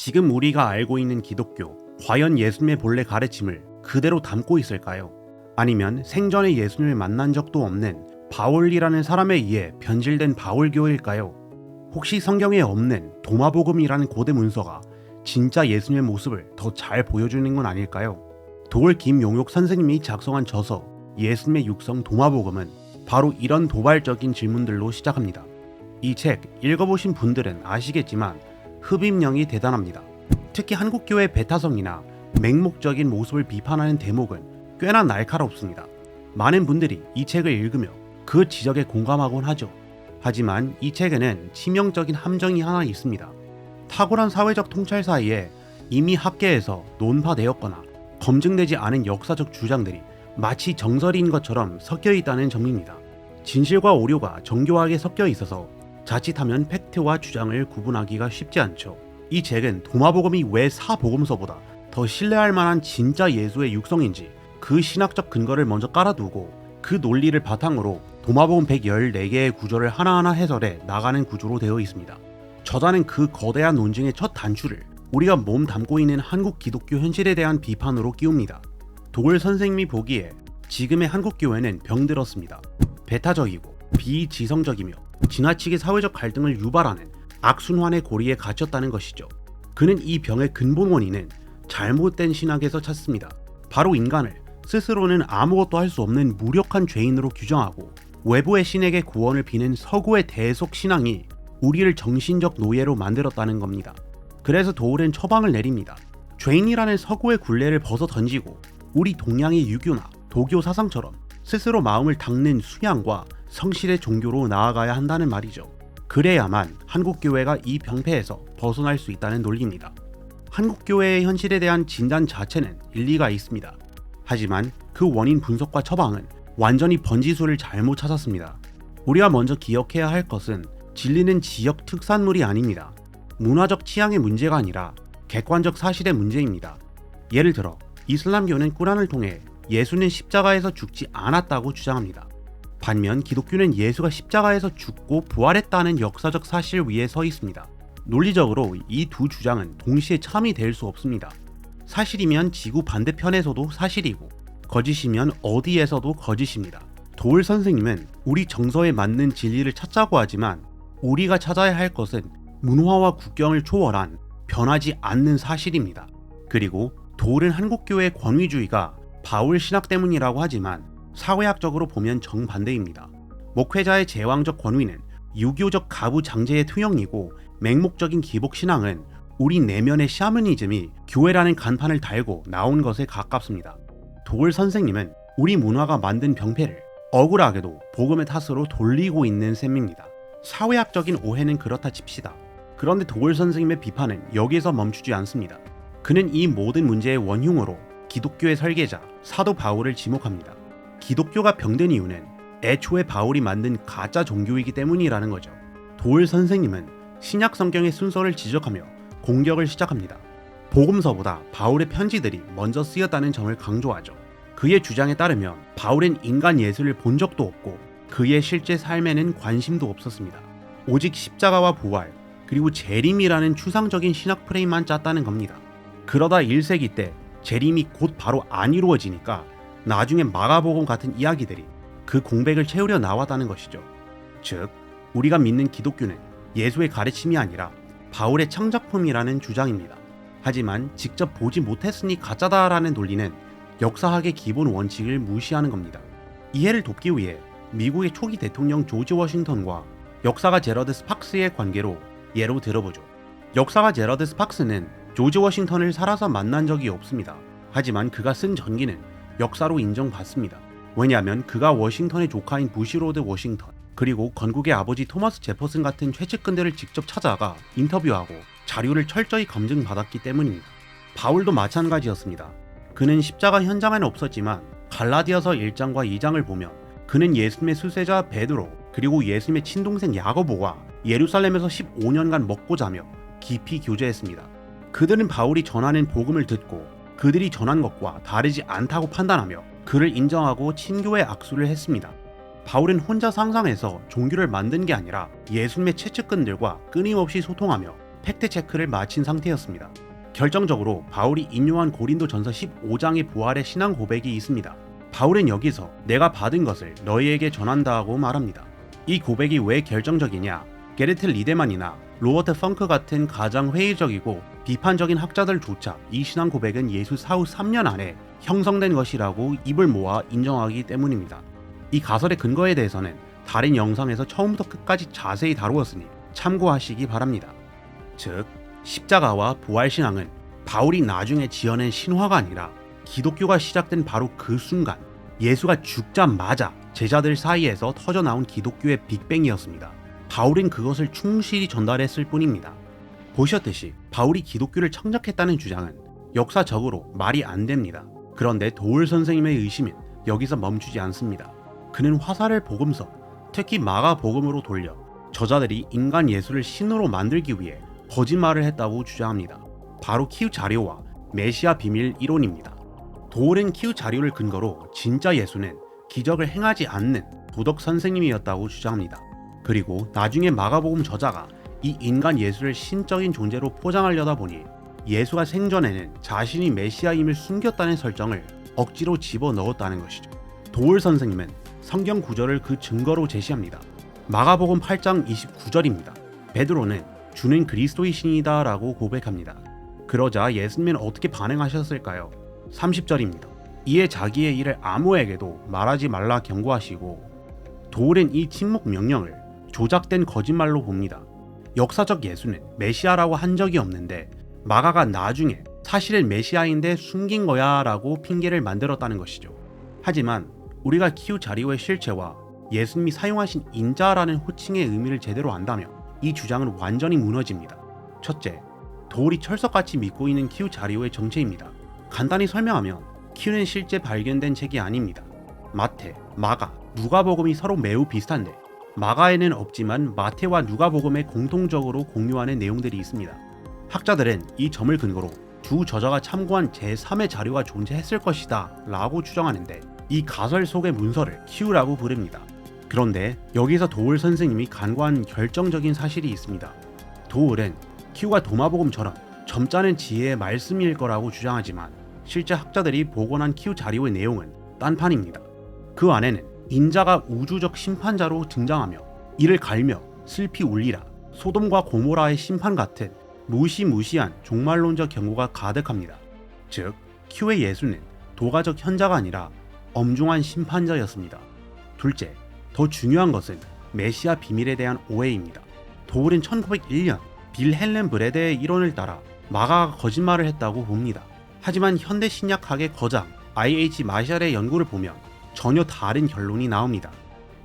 지금 우리가 알고 있는 기독교, 과연 예수님의 본래 가르침을 그대로 담고 있을까요? 아니면 생전에 예수님을 만난 적도 없는 바울이라는 사람에 의해 변질된 바울교일까요? 혹시 성경에 없는 도마복음이라는 고대 문서가 진짜 예수님의 모습을 더 잘 보여주는 건 아닐까요? 도울 김용옥 선생님이 작성한 저서 예수님의 육성 도마복음은 바로 이런 도발적인 질문들로 시작합니다. 이 책 읽어보신 분들은 아시겠지만 흡입력이 대단합니다. 특히 한국교회 배타성이나 맹목적인 모습을 비판하는 대목은 꽤나 날카롭습니다. 많은 분들이 이 책을 읽으며 그 지적에 공감하곤 하죠. 하지만 이 책에는 치명적인 함정이 하나 있습니다. 탁월한 사회적 통찰 사이에 이미 학계에서 논파되었거나 검증되지 않은 역사적 주장들이 마치 정설인 것처럼 섞여 있다는 점입니다. 진실과 오류가 정교하게 섞여 있어서 자칫하면 팩트와 주장을 구분하기가 쉽지 않죠. 이 책은 도마복음이 왜 사복음서보다 더 신뢰할 만한 진짜 예수의 육성인지 그 신학적 근거를 먼저 깔아두고 그 논리를 바탕으로 도마복음 114개의 구절을 하나하나 해설해 나가는 구조로 되어 있습니다. 저자는 그 거대한 논증의 첫 단추를 우리가 몸 담고 있는 한국 기독교 현실에 대한 비판으로 끼웁니다. 도글 선생님이 보기에 지금의 한국 교회는 병들었습니다. 배타적이고 비지성적이며 지나치게 사회적 갈등을 유발하는 악순환의 고리에 갇혔다는 것이죠. 그는 이 병의 근본 원인은 잘못된 신학에서 찾습니다. 바로 인간을 스스로는 아무것도 할 수 없는 무력한 죄인으로 규정하고 외부의 신에게 구원을 비는 서구의 대속 신앙이 우리를 정신적 노예로 만들었다는 겁니다. 그래서 도울은 처방을 내립니다. 죄인이라는 서구의 굴레를 벗어 던지고 우리 동양의 유교나 도교 사상처럼 스스로 마음을 닦는 수양과 성실의 종교로 나아가야 한다는 말이죠. 그래야만 한국교회가 이 병폐에서 벗어날 수 있다는 논리입니다. 한국교회의 현실에 대한 진단 자체는 일리가 있습니다. 하지만 그 원인 분석과 처방은 완전히 번지수를 잘못 찾았습니다. 우리가 먼저 기억해야 할 것은 진리는 지역 특산물이 아닙니다. 문화적 취향의 문제가 아니라 객관적 사실의 문제입니다. 예를 들어 이슬람교는 꾸란을 통해 예수는 십자가에서 죽지 않았다고 주장합니다. 반면 기독교는 예수가 십자가에서 죽고 부활했다는 역사적 사실 위에 서 있습니다. 논리적으로 이 두 주장은 동시에 참이 될 수 없습니다. 사실이면 지구 반대편에서도 사실이고 거짓이면 어디에서도 거짓입니다. 도울 선생님은 우리 정서에 맞는 진리를 찾자고 하지만 우리가 찾아야 할 것은 문화와 국경을 초월한 변하지 않는 사실입니다. 그리고 도울은 한국교회의 권위주의가 바울 신학 때문이라고 하지만 사회학적으로 보면 정반대입니다. 목회자의 제왕적 권위는 유교적 가부 장제의 투영이고 맹목적인 기복 신앙은 우리 내면의 샤머니즘이 교회라는 간판을 달고 나온 것에 가깝습니다. 도울 선생님은 우리 문화가 만든 병폐를 억울하게도 복음의 탓으로 돌리고 있는 셈입니다. 사회학적인 오해는 그렇다 칩시다. 그런데 도울 선생님의 비판은 여기서 멈추지 않습니다. 그는 이 모든 문제의 원흉으로 기독교의 설계자 사도 바울을 지목합니다. 기독교가 병든 이유는 애초에 바울이 만든 가짜 종교이기 때문이라는 거죠. 도울 선생님은 신약 성경의 순서를 지적하며 공격을 시작합니다. 복음서보다 바울의 편지들이 먼저 쓰였다는 점을 강조하죠. 그의 주장에 따르면 바울은 인간 예수를 본 적도 없고 그의 실제 삶에는 관심도 없었습니다. 오직 십자가와 부활 그리고 재림이라는 추상적인 신학 프레임만 짰다는 겁니다. 그러다 1세기 때 재림이 곧 바로 안 이루어지니까 나중에 마가복음 같은 이야기들이 그 공백을 채우려 나왔다는 것이죠. 즉 우리가 믿는 기독교는 예수의 가르침이 아니라 바울의 창작품이라는 주장입니다. 하지만 직접 보지 못했으니 가짜다라는 논리는 역사학의 기본 원칙을 무시하는 겁니다. 이해를 돕기 위해 미국의 초기 대통령 조지 워싱턴과 역사가 제러드 스팍스의 관계로 예로 들어보죠. 역사가 제러드 스팍스는 조지 워싱턴을 살아서 만난 적이 없습니다. 하지만 그가 쓴 전기는 역사로 인정받습니다. 왜냐하면 그가 워싱턴의 조카인 부시로드 워싱턴 그리고 건국의 아버지 토마스 제퍼슨 같은 최측근들을 직접 찾아가 인터뷰하고 자료를 철저히 검증받았기 때문입니다. 바울도 마찬가지였습니다. 그는 십자가 현장에는 없었지만 갈라디아서 1장과 2장을 보면 그는 예수님의 수세자 베드로 그리고 예수님의 친동생 야고보와 예루살렘에서 15년간 먹고 자며 깊이 교제했습니다. 그들은 바울이 전하는 복음을 듣고 그들이 전한 것과 다르지 않다고 판단하며 그를 인정하고 친교의 악수를 했습니다. 바울은 혼자 상상해서 종교를 만든 게 아니라 예수님의 최측근들과 끊임없이 소통하며 팩트 체크를 마친 상태였습니다. 결정적으로 바울이 인용한 고린도전서 15장의 부활의 신앙 고백이 있습니다. 바울은 여기서 내가 받은 것을 너희에게 전한다 하고 말합니다. 이 고백이 왜 결정적이냐? 게르트 리데만이나 로버트 펑크 같은 가장 회의적이고 비판적인 학자들조차 이 신앙 고백은 예수 사후 3년 안에 형성된 것이라고 입을 모아 인정하기 때문입니다. 이 가설의 근거에 대해서는 다른 영상에서 처음부터 끝까지 자세히 다루었으니 참고하시기 바랍니다. 즉, 십자가와 부활신앙은 바울이 나중에 지어낸 신화가 아니라 기독교가 시작된 바로 그 순간 예수가 죽자마자 제자들 사이에서 터져나온 기독교의 빅뱅이었습니다. 바울은 그것을 충실히 전달했을 뿐입니다. 보셨듯이 바울이 기독교를 창작했다는 주장은 역사적으로 말이 안 됩니다. 그런데 도울 선생님의 의심은 여기서 멈추지 않습니다. 그는 화살을 복음서, 특히 마가복음으로 돌려 저자들이 인간 예수를 신으로 만들기 위해 거짓말을 했다고 주장합니다. 바로 키우 자료와 메시아 비밀 이론입니다. 도울은 키우 자료를 근거로 진짜 예수는 기적을 행하지 않는 도덕 선생님이었다고 주장합니다. 그리고 나중에 마가복음 저자가 이 인간 예수를 신적인 존재로 포장하려다 보니 예수가 생전에는 자신이 메시아임을 숨겼다는 설정을 억지로 집어넣었다는 것이죠. 도울 선생님은 성경 구절을 그 증거로 제시합니다. 마가복음 8장 29절입니다. 베드로는 주는 그리스도이시니다 라고 고백합니다. 그러자 예수님은 어떻게 반응하셨을까요? 30절입니다. 이에 자기의 일을 아무에게도 말하지 말라 경고하시고, 도울은 이 침묵 명령을 조작된 거짓말로 봅니다. 역사적 예수는 메시아라고 한 적이 없는데 마가가 나중에 사실은 메시아인데 숨긴 거야 라고 핑계를 만들었다는 것이죠. 하지만 우리가 키우 자리오의 실체와 예수님이 사용하신 인자라는 호칭의 의미를 제대로 안다면 이 주장은 완전히 무너집니다. 첫째, 도울이 철석같이 믿고 있는 키우 자리오의 정체입니다. 간단히 설명하면 키우는 실제 발견된 책이 아닙니다. 마태, 마가, 누가복음이 서로 매우 비슷한데 마가에는 없지만 마태와 누가복음에 공통적으로 공유하는 내용들이 있습니다. 학자들은 이 점을 근거로 두 저자가 참고한 제3의 자료가 존재했을 것이다 라고 추정하는데 이 가설 속의 문서를 키우라고 부릅니다. 그런데 여기서 도울 선생님이 간과한 결정적인 사실이 있습니다. 도울은 키우가 도마복음처럼 점잖은 지혜의 말씀일 거라고 주장하지만 실제 학자들이 복원한 키우 자료의 내용은 딴판입니다. 그 안에는 인자가 우주적 심판자로 등장하며 이를 갈며 슬피 울리라, 소돔과 고모라의 심판 같은 무시무시한 종말론적 경고가 가득합니다. 즉, 키우의 예수는 도가적 현자가 아니라 엄중한 심판자였습니다. 둘째, 더 중요한 것은 메시아 비밀에 대한 오해입니다. 도울은 1901년 빌 헬렌 브레데의 이론을 따라 마가가 거짓말을 했다고 봅니다. 하지만 현대 신약학의 거장 I.H. 마샬의 연구를 보면 전혀 다른 결론이 나옵니다.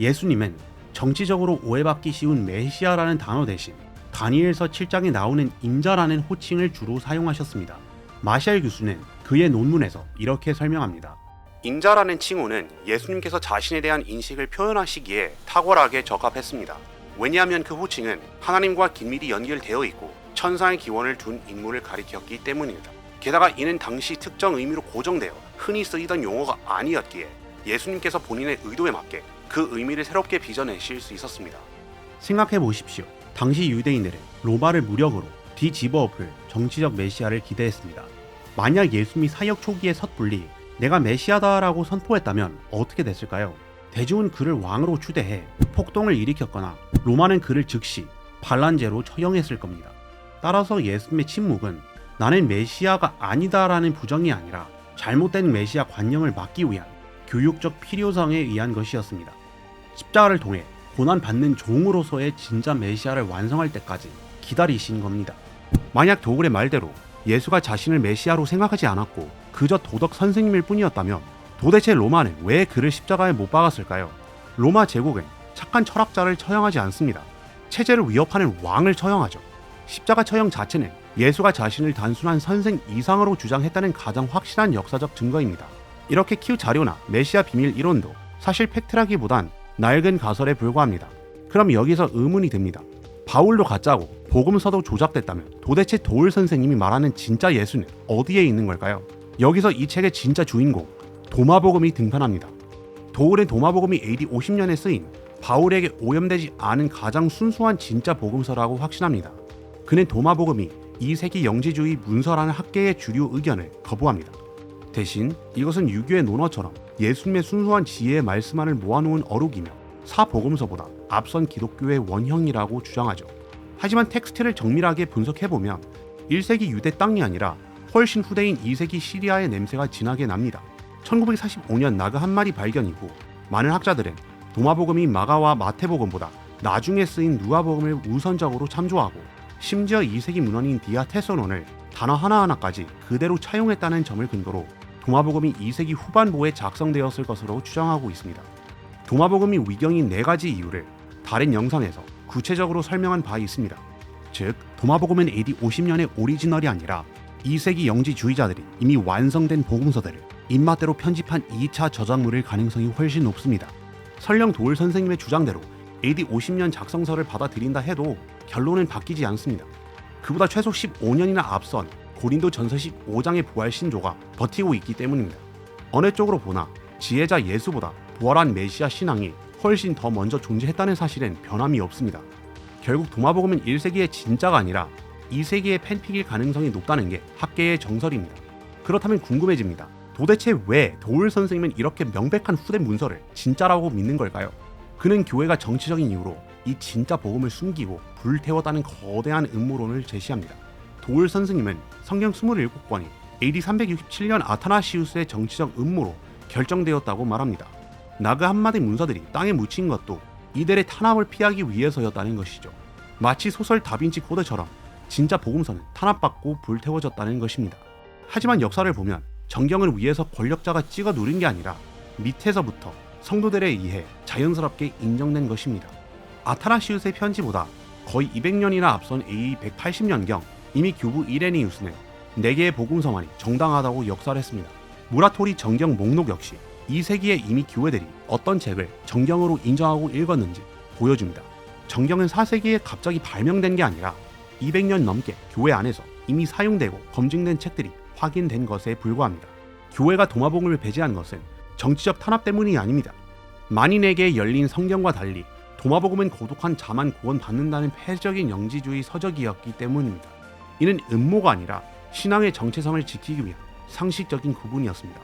예수님은 정치적으로 오해받기 쉬운 메시아라는 단어 대신 다니엘서 7장에 나오는 인자라는 호칭을 주로 사용하셨습니다. 마샬 교수는 그의 논문에서 이렇게 설명합니다. 인자라는 칭호는 예수님께서 자신에 대한 인식을 표현하시기에 탁월하게 적합했습니다. 왜냐하면 그 호칭은 하나님과 긴밀히 연결되어 있고 천상의 기원을 둔 인물을 가리켰기 때문입니다. 게다가 이는 당시 특정 의미로 고정되어 흔히 쓰이던 용어가 아니었기에 예수님께서 본인의 의도에 맞게 그 의미를 새롭게 빚어내실 수 있었습니다. 생각해 보십시오. 당시 유대인들은 로마를 무력으로 뒤집어엎을 정치적 메시아를 기대했습니다. 만약 예수님이 사역 초기에 섣불리 내가 메시아다라고 선포했다면 어떻게 됐을까요? 대중은 그를 왕으로 추대해 폭동을 일으켰거나 로마는 그를 즉시 반란죄로 처형했을 겁니다. 따라서 예수님의 침묵은 나는 메시아가 아니다라는 부정이 아니라 잘못된 메시아 관념을 막기 위한 교육적 필요성에 의한 것이었습니다. 십자가를 통해 고난받는 종으로서의 진짜 메시아를 완성할 때까지 기다리신 겁니다. 만약 도울의 말대로 예수가 자신을 메시아로 생각하지 않았고 그저 도덕 선생님일 뿐이었다면 도대체 로마는 왜 그를 십자가에 못 박았을까요? 로마 제국은 착한 철학자를 처형하지 않습니다. 체제를 위협하는 왕을 처형하죠. 십자가 처형 자체는 예수가 자신을 단순한 선생 이상으로 주장했다는 가장 확실한 역사적 증거입니다. 이렇게 키우 자료나 메시아 비밀 이론도 사실 팩트라기보단 낡은 가설에 불과합니다. 그럼 여기서 의문이 듭니다. 바울도 가짜고 복음서도 조작됐다면 도대체 도울 선생님이 말하는 진짜 예수는 어디에 있는 걸까요? 여기서 이 책의 진짜 주인공 도마복음이 등판합니다. 도울의 도마복음이 AD 50년에 쓰인 바울에게 오염되지 않은 가장 순수한 진짜 복음서라고 확신합니다. 그는 도마복음이 2세기 영지주의 문서라는 학계의 주류 의견을 거부합니다. 대신 이것은 유교의 논어처럼 예수님의 순수한 지혜의 말씀만을 모아놓은 어록이며 사복음서보다 앞선 기독교의 원형이라고 주장하죠. 하지만 텍스트를 정밀하게 분석해보면 1세기 유대 땅이 아니라 훨씬 후대인 2세기 시리아의 냄새가 진하게 납니다. 1945년 나그 한 마리 발견 이후 많은 학자들은 도마복음이 마가와 마태복음보다 나중에 쓰인 누가복음을 우선적으로 참조하고 심지어 2세기 문헌인 디아테소논을 단어 하나하나까지 그대로 차용했다는 점을 근거로 도마복음이 2세기 후반부에 작성되었을 것으로 추정하고 있습니다. 도마복음이 위경인 4가지 이유를 다른 영상에서 구체적으로 설명한 바 있습니다. 즉, 도마복음은 AD 50년의 오리지널이 아니라 2세기 영지주의자들이 이미 완성된 복음서들을 입맛대로 편집한 2차 저작물일 가능성이 훨씬 높습니다. 설령 도울 선생님의 주장대로 AD 50년 작성서를 받아들인다 해도 결론은 바뀌지 않습니다. 그보다 최소 15년이나 앞선 고린도 전서 15장의 부활 신조가 버티고 있기 때문입니다. 어느 쪽으로 보나 지혜자 예수보다 부활한 메시아 신앙이 훨씬 더 먼저 존재했다는 사실엔 변함이 없습니다. 결국 도마복음은 1세기의 진짜가 아니라 2세기의 팬픽일 가능성이 높다는 게 학계의 정설입니다. 그렇다면 궁금해집니다. 도대체 왜 도울 선생님은 이렇게 명백한 후대 문서를 진짜라고 믿는 걸까요? 그는 교회가 정치적인 이유로 이 진짜 복음을 숨기고 불태웠다는 거대한 음모론을 제시합니다. 도울 선생님은 성경 27권이 AD 367년 아타나시우스의 정치적 음모로 결정되었다고 말합니다. 나그 한마디 문서들이 땅에 묻힌 것도 이들의 탄압을 피하기 위해서였다는 것이죠. 마치 소설 다빈치 코드처럼 진짜 복음서는 탄압받고 불태워졌다는 것입니다. 하지만 역사를 보면 정경을 위해서 권력자가 찍어 누른 게 아니라 밑에서부터 성도들에 의해 자연스럽게 인정된 것입니다. 아타나시우스의 편지보다 거의 200년이나 앞선 AD 180년경 이미 교부 이레니우스는 4개의 복음서만이 정당하다고 역설했습니다. 무라토리 정경 목록 역시 2세기에 이미 교회들이 어떤 책을 정경으로 인정하고 읽었는지 보여줍니다. 정경은 4세기에 갑자기 발명된 게 아니라 200년 넘게 교회 안에서 이미 사용되고 검증된 책들이 확인된 것에 불과합니다. 교회가 도마복음을 배제한 것은 정치적 탄압 때문이 아닙니다. 만인에게 열린 성경과 달리 도마복음은 고독한 자만 구원받는다는 폐쇄적인 영지주의 서적이었기 때문입니다. 이는 음모가 아니라 신앙의 정체성을 지키기 위한 상식적인 구분이었습니다.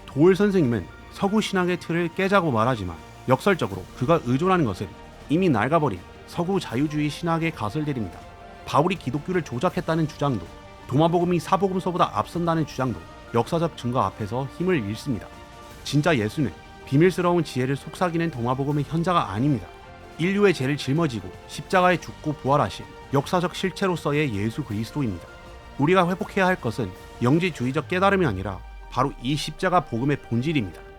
도울 선생님은 서구 신학의 틀을 깨자고 말하지만 역설적으로 그가 의존하는 것은 이미 낡아버린 서구 자유주의 신학의 가설들입니다. 바울이 기독교를 조작했다는 주장도, 도마복음이 사복음서보다 앞선다는 주장도 역사적 증거 앞에서 힘을 잃습니다. 진짜 예수는 비밀스러운 지혜를 속삭이는 도마복음의 현자가 아닙니다. 인류의 죄를 짊어지고 십자가에 죽고 부활하신 역사적 실체로서의 예수 그리스도입니다. 우리가 회복해야 할 것은 영지주의적 깨달음이 아니라 바로 이 십자가 복음의 본질입니다.